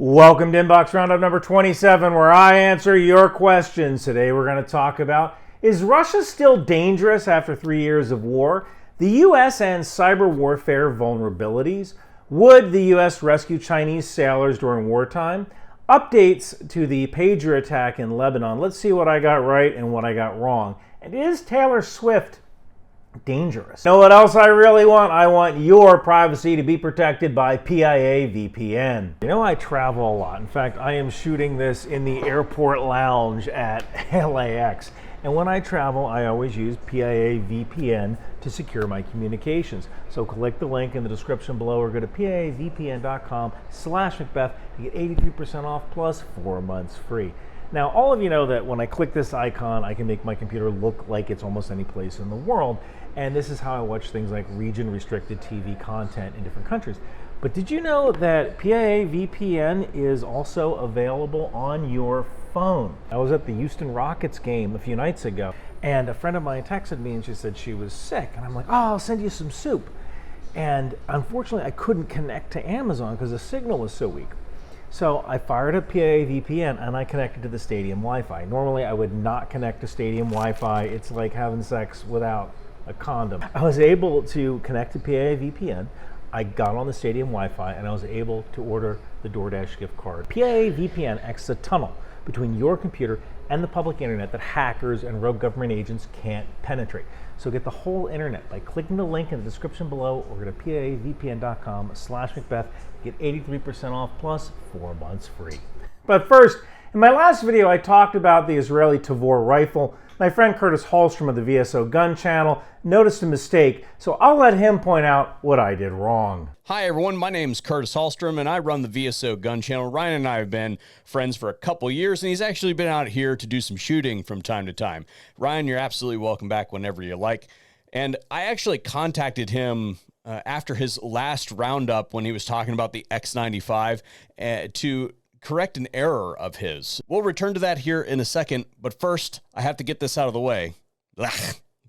Welcome to Inbox Roundup number 27, where I answer your questions. Today we're going to talk about, is Russia still dangerous after 3 years of war? The U.S. and cyber warfare vulnerabilities. Would the U.S. rescue Chinese sailors during wartime? Updates to the pager attack in Lebanon. Let's see what I got right and what I got wrong. And is Taylor Swift dangerous? You know what else I really want? I want your privacy to be protected by PIA VPN. You know, I travel a lot. In fact, I am shooting this in the airport lounge at LAX. And when I travel, I always use PIA VPN to secure my communications. So click the link in the description below or go to piavpn.com/McBeth to get 83% off plus 4 months free. Now, all of you know that when I click this icon, I can make my computer look like it's almost any place in the world. And this is how I watch things like region-restricted TV content in different countries. But did you know that PIA VPN is also available on your phone? I was at the Houston Rockets game a few nights ago, and a friend of mine texted me and she said she was sick. And I'm like, oh, I'll send you some soup. And unfortunately, I couldn't connect to Amazon because the signal was so weak. So I fired up PIA VPN and I connected to the stadium Wi-Fi. Normally I would not connect to stadium Wi-Fi. It's like having sex without a condom. I was able to connect to PIA VPN. I got on the stadium Wi-Fi and I was able to order the DoorDash gift card. PIA VPN acts as a tunnel between your computer and the public internet that hackers and rogue government agents can't penetrate. So get the whole internet by clicking the link in the description below or go to piavpn.com/McBeth. Get 83% off plus 4 months free. But first, in my last video, I talked about the Israeli TAVOR rifle. My friend Curtis Hallstrom of the VSO Gun Channel noticed a mistake, so I'll let him point out what I did wrong. Hi everyone, my name's Curtis Hallstrom and I run the VSO Gun Channel. Ryan and I have been friends for a couple years and he's actually been out here to do some shooting from time to time. Ryan, you're absolutely welcome back whenever you like. And I actually contacted him after his last roundup when he was talking about the X95 to correct an error of his. We'll return to that here in a second, but first I have to get this out of the way.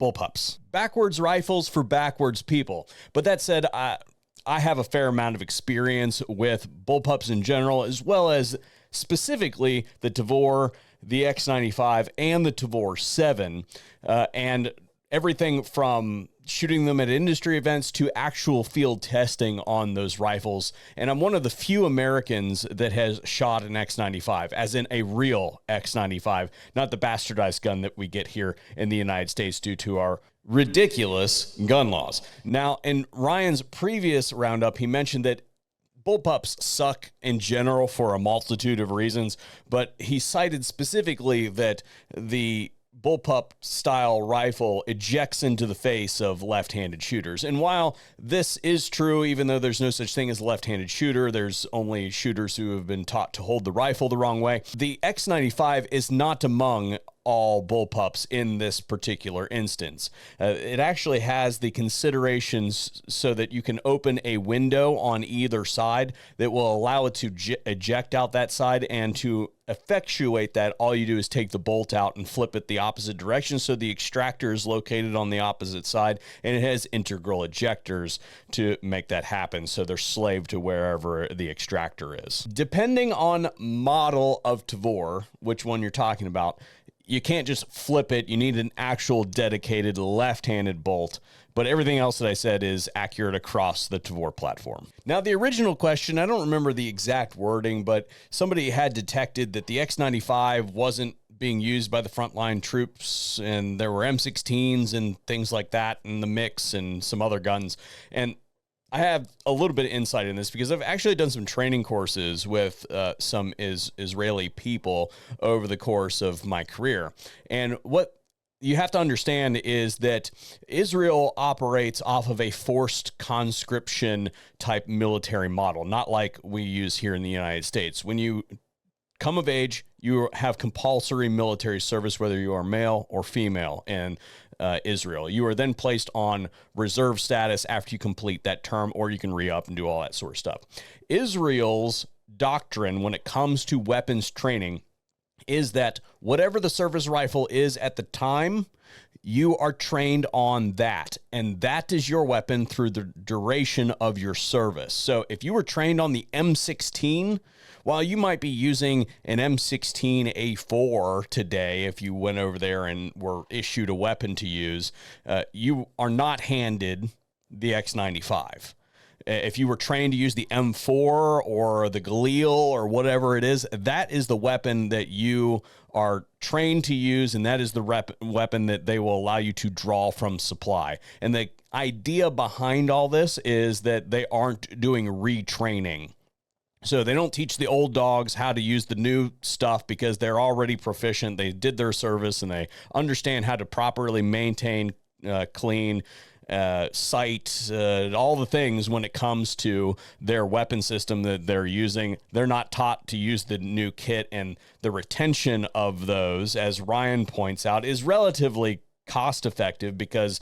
Bullpups. Backwards rifles for backwards people. But that said, I have a fair amount of experience with bullpups in general, as well as specifically the TAVOR, the X95, and the TAVOR 7, and everything from shooting them at industry events to actual field testing on those rifles. And I'm one of the few Americans that has shot an X95, as in a real X95, not the bastardized gun that we get here in the United States due to our ridiculous gun laws. Now, in Ryan's previous roundup, he mentioned that bullpups suck in general for a multitude of reasons, but he cited specifically that the bullpup style rifle ejects into the face of left-handed shooters. And while this is true, even though there's no such thing as a left-handed shooter, there's only shooters who have been taught to hold the rifle the wrong way. The X95 is not among all bullpups in this particular instance. It actually has the considerations so that you can open a window on either side that will allow it to eject out that side, and to effectuate that, all you do is take the bolt out and flip it the opposite direction, so the extractor is located on the opposite side, and it has integral ejectors to make that happen, so they're slave to wherever the extractor is. Depending on model of TAVOR, which one you're talking about, you can't just flip it. You need an actual dedicated left-handed bolt. But everything else that I said is accurate across the TAVOR platform. Now, the original question, I don't remember the exact wording, but somebody had detected that the X95 wasn't being used by the frontline troops, and there were M16s and things like that in the mix and some other guns. And I have a little bit of insight in this because I've actually done some training courses with some Israeli people over the course of my career. And what you have to understand is that Israel operates off of a forced conscription type military model, not like we use here in the United States. When you come of age, you have compulsory military service, whether you are male or female in Israel. You are then placed on reserve status after you complete that term, or you can re-up and do all that sort of stuff. Israel's doctrine when it comes to weapons training is that whatever the service rifle is at the time, you are trained on that, and that is your weapon through the duration of your service. So if you were trained on the M16 While you might be using an M16A4 today, if you went over there and were issued a weapon to use, you are not handed the X95. If you were trained to use the M4 or the Galil or whatever it is, that is the weapon that you are trained to use, and that is the weapon that they will allow you to draw from supply. And the idea behind all this is that they aren't doing retraining. So they don't teach the old dogs how to use the new stuff because they're already proficient. They did their service and they understand how to properly maintain, clean, sight, all the things when it comes to their weapon system that they're using. They're not taught to use the new kit, and the retention of those, as Ryan points out, is relatively cost effective because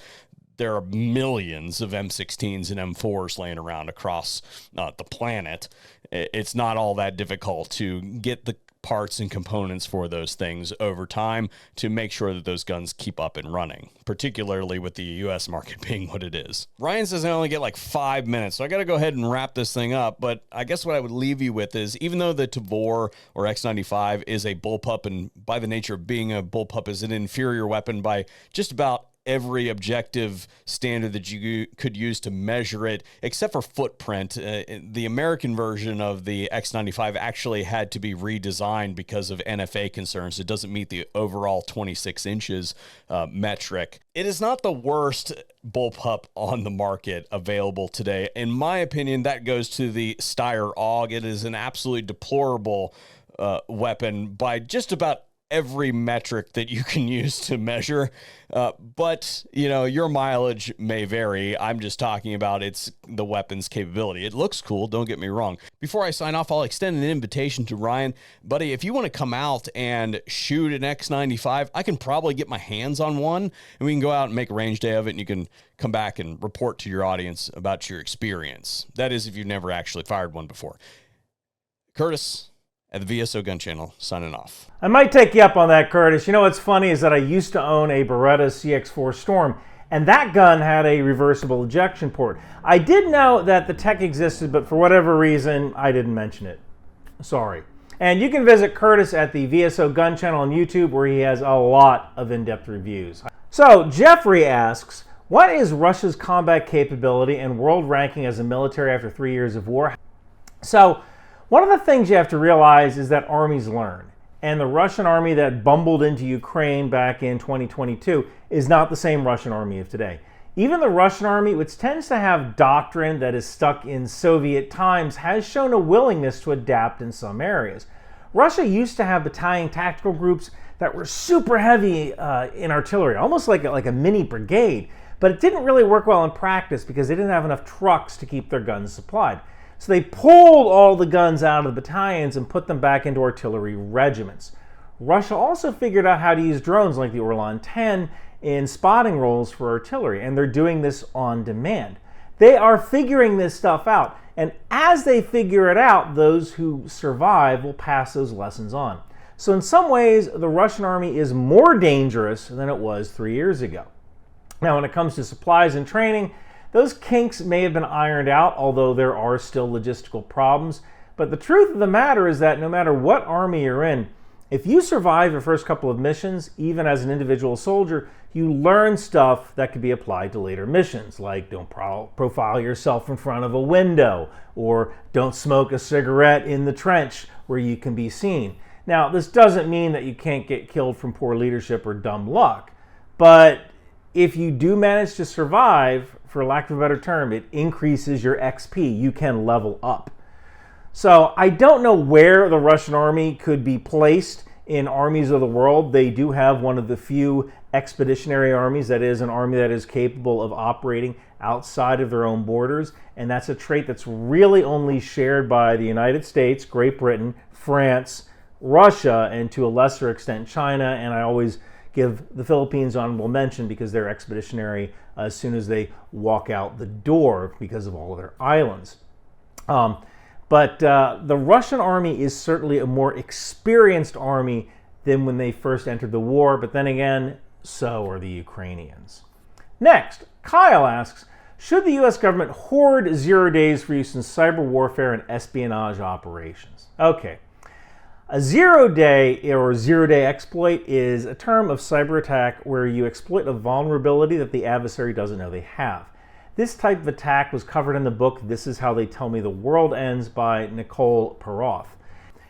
there are millions of M16s and M4s laying around across the planet. It's not all that difficult to get the parts and components for those things over time to make sure that those guns keep up and running, particularly with the U.S. market being what it is. Ryan says I only get like 5 minutes, so I got to go ahead and wrap this thing up, but I guess what I would leave you with is, even though the TAVOR or X95 is a bullpup, and by the nature of being a bullpup is an inferior weapon by just about every objective standard that you could use to measure it, except for footprint. The American version of the X95 actually had to be redesigned because of NFA concerns. It doesn't meet the overall 26 inches metric. It is not the worst bullpup on the market available today. In my opinion, that goes to the Steyr AUG. It is an absolutely deplorable weapon by just about every metric that you can use to measure. But, you know, your mileage may vary. I'm just talking about the weapon's capability. It looks cool, don't get me wrong. Before I sign off, I'll extend an invitation to Ryan. Buddy, if you want to come out and shoot an X95, I can probably get my hands on one, and we can go out and make a range day of it, and you can come back and report to your audience about your experience. That is, if you've never actually fired one before. Curtis at the VSO Gun Channel, signing off. I might take you up on that, Curtis. You know what's funny is that I used to own a Beretta CX4 Storm, and that gun had a reversible ejection port. I did know that the tech existed, but for whatever reason, I didn't mention it. Sorry. And you can visit Curtis at the VSO Gun Channel on YouTube, where he has a lot of in-depth reviews. So, Jeffrey asks, what is Russia's combat capability and world ranking as a military after 3 years of war? So, one of the things you have to realize is that armies learn. And the Russian army that bumbled into Ukraine back in 2022 is not the same Russian army of today. Even the Russian army, which tends to have doctrine that is stuck in Soviet times, has shown a willingness to adapt in some areas. Russia used to have battalion tactical groups that were super heavy in artillery, almost like a mini brigade. But it didn't really work well in practice because they didn't have enough trucks to keep their guns supplied. So they pulled all the guns out of the battalions and put them back into artillery regiments. Russia also figured out how to use drones like the Orlan 10 in spotting roles for artillery, and they're doing this on demand. They are figuring this stuff out, and as they figure it out, those who survive will pass those lessons on. So in some ways, the Russian army is more dangerous than it was 3 years ago. Now, when it comes to supplies and training, those kinks may have been ironed out, although there are still logistical problems. But the truth of the matter is that no matter what army you're in, if you survive your first couple of missions, even as an individual soldier, you learn stuff that could be applied to later missions, like don't profile yourself in front of a window, or don't smoke a cigarette in the trench where you can be seen. Now, this doesn't mean that you can't get killed from poor leadership or dumb luck, but if you do manage to survive, for lack of a better term, it increases your XP. You can level up. So I don't know where the Russian army could be placed in armies of the world. They do have one of the few expeditionary armies, that is, an army that is capable of operating outside of their own borders, and that's a trait that's really only shared by the United States, Great Britain, France, Russia, and to a lesser extent China, and I always give the Philippines honorable mention because they're expeditionary as soon as they walk out the door because of all of their islands. But the Russian army is certainly a more experienced army than when they first entered the war, but then again, so are the Ukrainians. Next, Kyle asks, Should the U.S. government hoard 0 days for use in cyber warfare and espionage operations? Okay. A 0-day or 0-day exploit is a term of cyber attack where you exploit a vulnerability that the adversary doesn't know they have. This type of attack was covered in the book This Is How They Tell Me the World Ends by Nicole Peroff.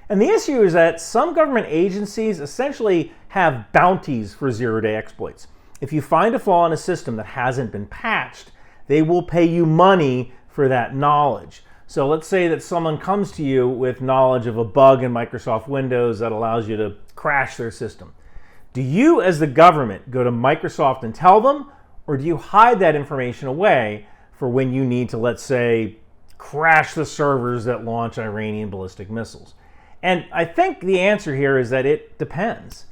And the issue is that some government agencies essentially have bounties for 0-day exploits. If you find a flaw in a system that hasn't been patched, they will pay you money for that knowledge. So let's say that someone comes to you with knowledge of a bug in Microsoft Windows that allows you to crash their system. Do you, as the government, go to Microsoft and tell them, or do you hide that information away for when you need to, let's say, crash the servers that launch Iranian ballistic missiles? And I think the answer here is that it depends.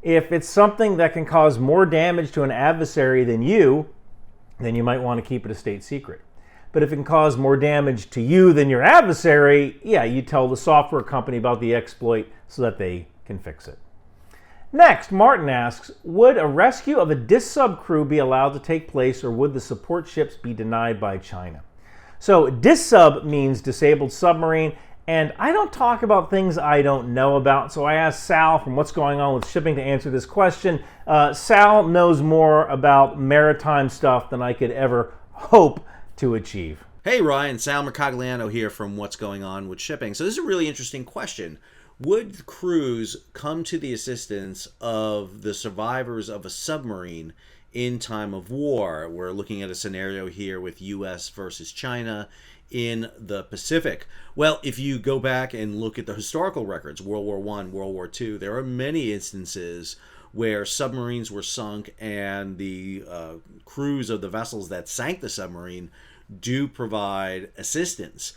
If it's something that can cause more damage to an adversary than you, then you might want to keep it a state secret. But if it can cause more damage to you than your adversary, yeah, you tell the software company about the exploit so that they can fix it. Next, Martin asks, would a rescue of a dis-sub crew be allowed to take place, or would the support ships be denied by China? So dis-sub means disabled submarine, and I don't talk about things I don't know about, so I asked Sal from What's Going On with Shipping to answer this question. Sal knows more about maritime stuff than I could ever hope to achieve. Hey Ryan, Sal Mercogliano here from What's Going On with Shipping. So this is a really interesting question. Would crews come to the assistance of the survivors of a submarine in time of war? We're looking at a scenario here with US versus China in the Pacific. Well, if you go back and look at the historical records, World War I, World War II, there are many instances where submarines were sunk and the crews of the vessels that sank the submarine do provide assistance.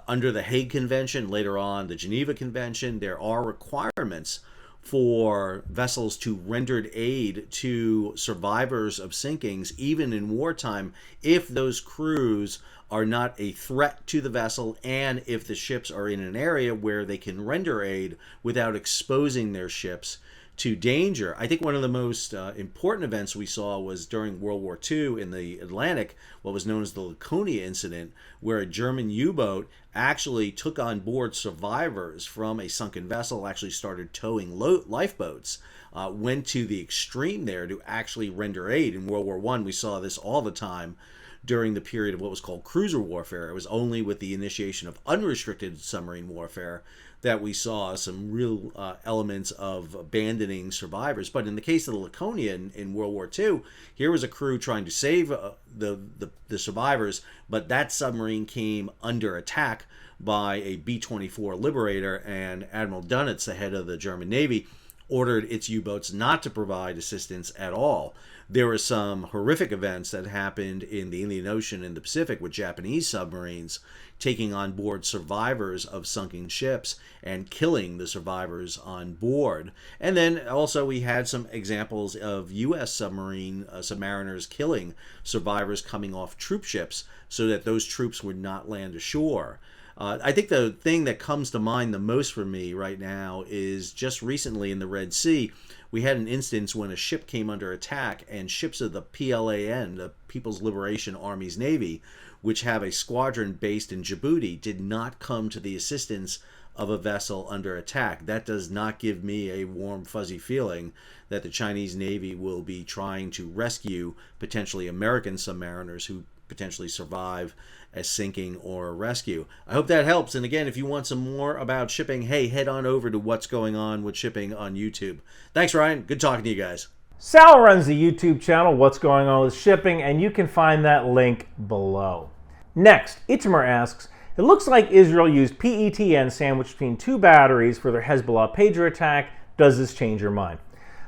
Under the Hague Convention, later on the Geneva Convention, there are requirements for vessels to render aid to survivors of sinkings, even in wartime, if those crews are not a threat to the vessel and if the ships are in an area where they can render aid without exposing their ships to danger. I think one of the most important events we saw was during World War II in the Atlantic, what was known as the Laconia incident, where a German U-boat actually took on board survivors from a sunken vessel, actually started towing lifeboats, went to the extreme there to actually render aid. In World War I, we saw this all the time during the period of what was called cruiser warfare. It was only with the initiation of unrestricted submarine warfare that we saw some real elements of abandoning survivors. But in the case of the Laconia in World War II, here was a crew trying to save the survivors, but that submarine came under attack by a B-24 Liberator, and Admiral Dönitz, the head of the German Navy, ordered its U-boats not to provide assistance at all. There were some horrific events that happened in the Indian Ocean and the Pacific with Japanese submarines taking on board survivors of sunken ships and killing the survivors on board. And then also we had some examples of U.S. submariners killing survivors coming off troop ships so that those troops would not land ashore. I think the thing that comes to mind the most for me right now is just recently in the Red Sea, we had an instance when a ship came under attack, and ships of the PLAN, the People's Liberation Army's Navy, which have a squadron based in Djibouti, did not come to the assistance of a vessel under attack. That does not give me a warm, fuzzy feeling that the Chinese Navy will be trying to rescue potentially American submariners who potentially survive a sinking or a rescue. I hope that helps. And again, if you want some more about shipping, hey, head on over to What's Going On with Shipping on YouTube. Thanks, Ryan. Good talking to you guys. Sal runs the YouTube channel What's Going On with Shipping, and you can find that link below. Next, Itamar asks, it looks like Israel used PETN sandwiched between two batteries for their Hezbollah pager attack. Does this change your mind?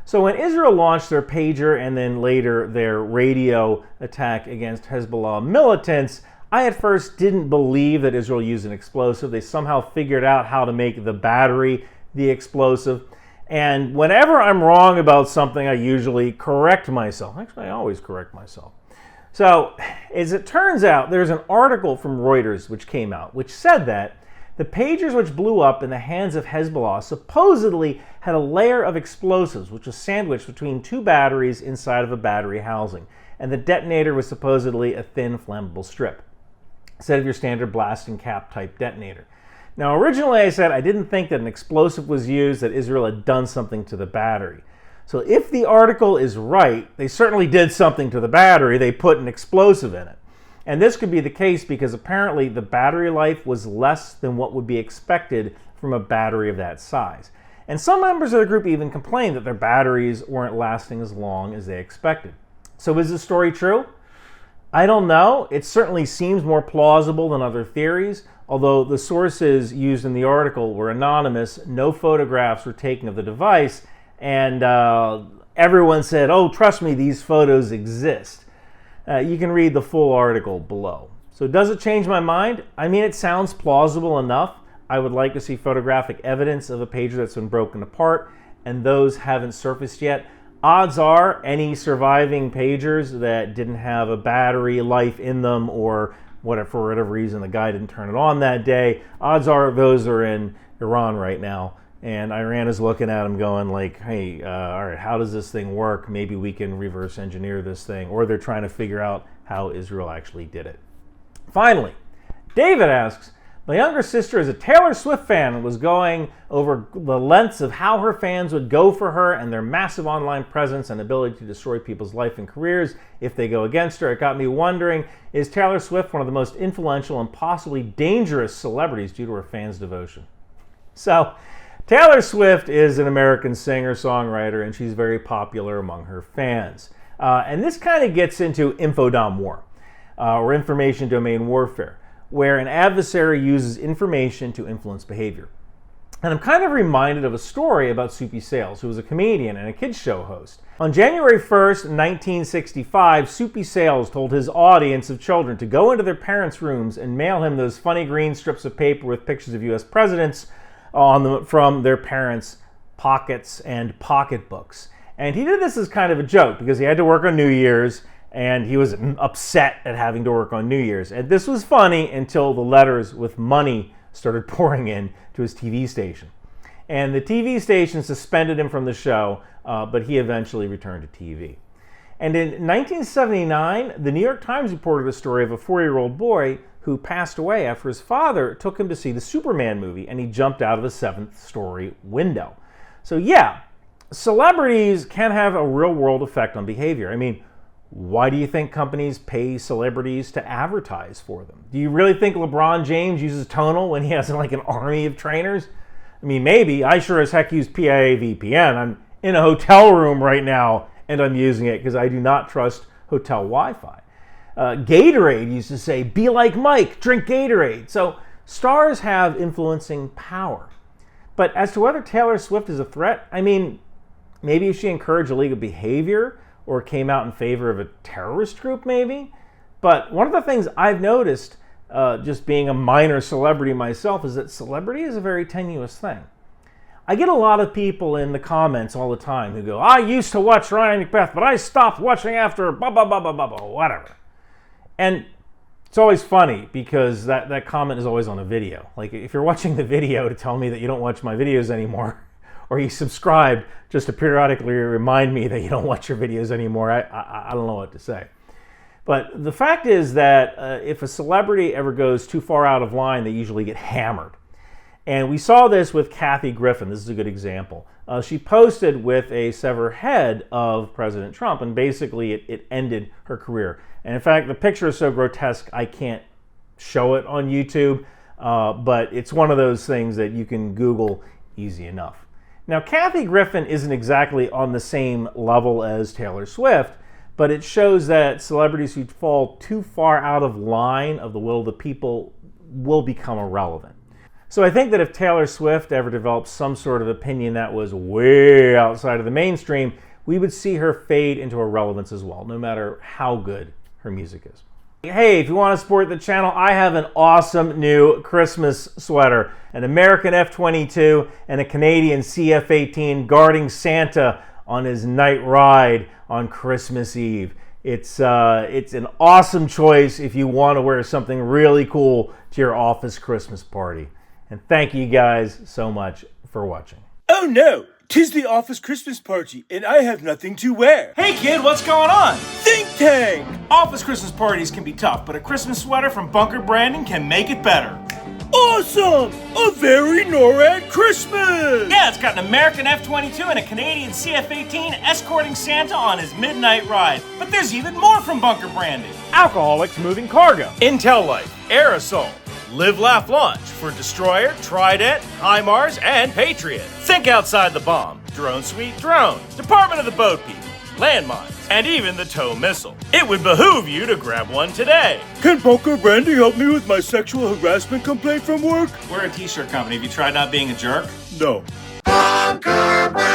So when Israel launched their pager and then later their radio attack against Hezbollah militants, I at first didn't believe that Israel used an explosive. They somehow figured out how to make the battery the explosive. And whenever I'm wrong about something, I usually correct myself. Actually, I always correct myself. So, as it turns out, there's an article from Reuters which came out, which said that the pagers which blew up in the hands of Hezbollah supposedly had a layer of explosives which was sandwiched between two batteries inside of a battery housing. and the detonator was supposedly a thin, flammable strip, instead of your standard blasting cap type detonator. Now, originally I said I didn't think that an explosive was used, that Israel had done something to the battery. So if the article is right, they certainly did something to the battery. They put an explosive in it. And this could be the case because apparently the battery life was less than what would be expected from a battery of that size. And some members of the group even complained that their batteries weren't lasting as long as they expected. So is this story true? I don't know. It certainly seems more plausible than other theories, although the sources used in the article were anonymous, no photographs were taken of the device, and everyone said, oh, trust me, these photos exist. You can read the full article below. So does it change my mind? I mean, it sounds plausible enough. I would like to see photographic evidence of a pager that's been broken apart, and those haven't surfaced yet. Odds are any surviving pagers that didn't have a battery life in them, or whatever, for whatever reason the guy didn't turn it on that day, odds are those are in Iran right now. And Iran is looking at them going like, hey, all right, how does this thing work? Maybe we can reverse engineer this thing. Or they're trying to figure out how Israel actually did it. Finally, David asks, my younger sister is a Taylor Swift fan and was going over the lengths of how her fans would go for her and their massive online presence and ability to destroy people's life and careers if they go against her. It got me wondering, is Taylor Swift one of the most influential and possibly dangerous celebrities due to her fans' devotion? So, Taylor Swift is an American singer-songwriter, and she's very popular among her fans. And this kind of gets into infodom war, or information domain warfare, where an adversary uses information to influence behavior. And I'm kind of reminded of a story about Soupy Sales, who was a comedian and a kids show host. On January 1st, 1965, Soupy Sales told his audience of children to go into their parents' rooms and mail him those funny green strips of paper with pictures of U.S. presidents on them from their parents' pockets and pocketbooks. And he did this as kind of a joke because he had to work on New Year's, and he was upset at having to work on New Year's. And this was funny until the letters with money started pouring in to his TV station. And the TV station suspended him from the show, but he eventually returned to TV. And in 1979, the New York Times reported a story of a 4-year-old boy who passed away after his father took him to see the Superman movie, and he jumped out of a 7th-story window. So yeah, celebrities can have a real-world effect on behavior. I mean, why do you think companies pay celebrities to advertise for them? Do you really think LeBron James uses Tonal when he has like an army of trainers? I mean, maybe. I sure as heck use PIA VPN. I'm in a hotel room right now, and I'm using it because I do not trust hotel Wi-Fi. Gatorade used to say, be like Mike, drink Gatorade. So stars have influencing power. But as to whether Taylor Swift is a threat, I mean, maybe if she encouraged illegal behavior or came out in favor of a terrorist group, maybe. But one of the things I've noticed, just being a minor celebrity myself, is that celebrity is a very tenuous thing. I get a lot of people in the comments all the time who go, I used to watch Ryan McBeth, but I stopped watching after blah, blah, blah, blah, blah, blah, whatever. And it's always funny because that comment is always on a video. Like, if you're watching the video to tell me that you don't watch my videos anymore, or you subscribe just to periodically remind me that you don't watch your videos anymore, I don't know what to say. But the fact is that if a celebrity ever goes too far out of line, they usually get hammered. And we saw this with Kathy Griffin. This is a good example. She posted with a severed head of President Trump, and basically it ended her career. And in fact, the picture is so grotesque, I can't show it on YouTube, but it's one of those things that you can Google easy enough. Now, Kathy Griffin isn't exactly on the same level as Taylor Swift, but it shows that celebrities who fall too far out of line of the will of the people will become irrelevant. So I think that if Taylor Swift ever developed some sort of opinion that was way outside of the mainstream, we would see her fade into irrelevance as well, no matter how good her music is. Hey, if you want to support the channel, I have an awesome new Christmas sweater. An American F-22 and a Canadian CF-18 guarding Santa on his night ride on Christmas Eve. It's an awesome choice if you want to wear something really cool to your office Christmas party. And thank you guys so much for watching. Oh no! 'Tis the office Christmas party, and I have nothing to wear. Hey kid, what's going on? Think tank! Office Christmas parties can be tough, but a Christmas sweater from Bunker Branding can make it better. Awesome! A very NORAD Christmas! Yeah, it's got an American F-22 and a Canadian CF-18 escorting Santa on his midnight ride. But there's even more from Bunker Branding. Alcoholics moving cargo. Intel Life, Aerosol, Live Laugh Launch for Destroyer, Trident, HIMARS, and Patriot. Think outside the bomb. Drone Suite Drone, Department of the Boat People, landmines, and even the tow missile. It would behoove you to grab one today. Can Bunker Branding help me with my sexual harassment complaint from work? We're a t-shirt company. Have you tried not being a jerk? No. Bunker Branding.